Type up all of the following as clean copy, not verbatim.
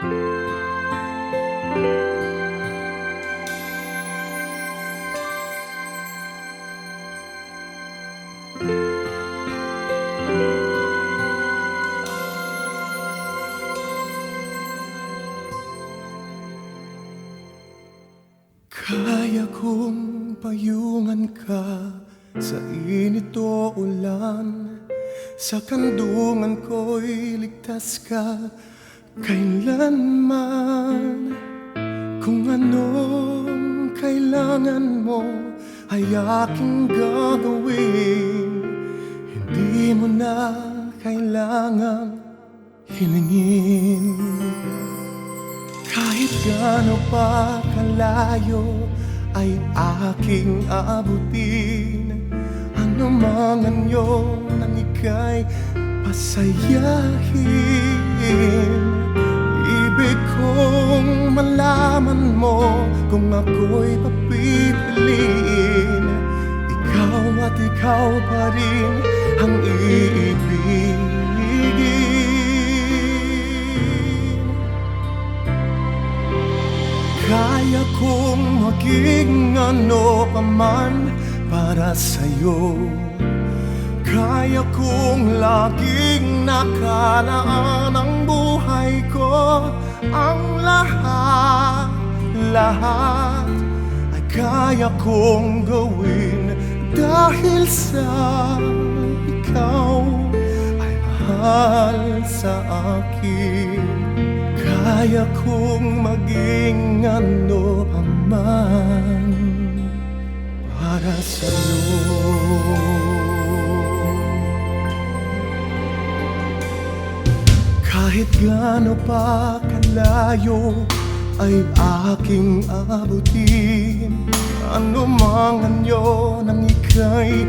Kaya kong payungan ka sa init o ulan, sa kandungan ko'y ligtas ka kailanman. Kung anong kailangan mo ay aking gagawin, hindi mo na kailangang hilingin. Kahit gaano pa kalayo ay aking abutin, ano mang anyo nang ika'y pasayahin. Ibig kong malaman mo kung ako'y papipiliin, ikaw at ikaw pa rin ang iibigin. Kaya kong maging ano pa man para sa'yo, kaya kong laging nakalaan ang buhay ko. Ang lahat ay kaya kong gawin dahil sa ikaw ay mahal sa akin. Kaya kong maging ano pa man para sa'yo. Kahit gaano pa kalayo ay aking abutin, ano mang anyo nang ika'y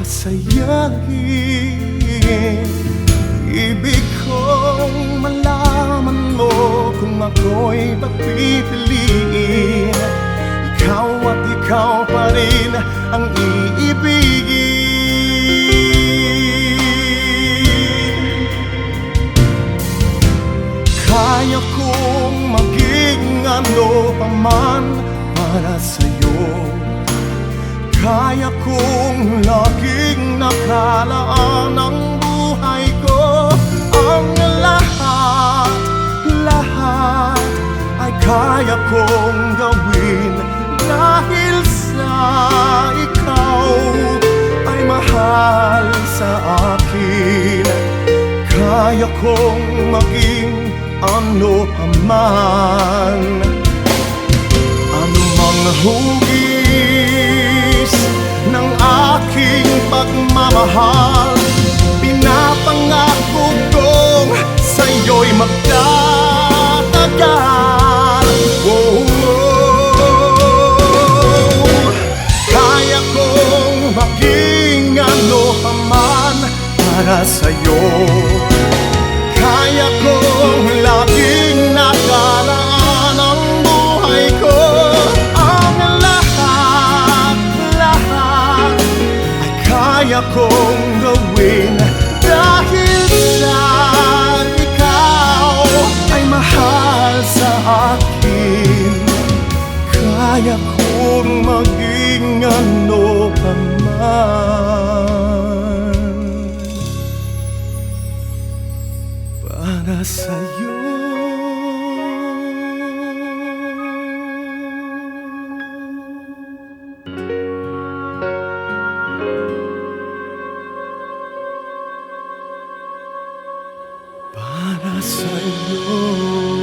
pasayahin. Ibig kong malaman mo kung ako'y papipiliin, ikaw at ikaw pa rin ang iibigin. Kaya kong maging ano pa man para sa'yo, kaya kong laging nakalaan ang buhay ko. Ang lahat ay kaya kong gawin dahil sa ikaw ay mahal sa akin. Kaya kong maging ano pa man, anumang hugis ng aking pagmamahal, pinapangako kong sa'yo'y magtatagal. Oh, kaya kong maging ano pa man para sa'yo, kaya kong laging nakalaan ang buhay ko. Ang lahat ay kaya kong gawin dahil sa ikaw ay mahal sa akin. Kaya kong maging ano pa man para sa'yo. Para sa'yo.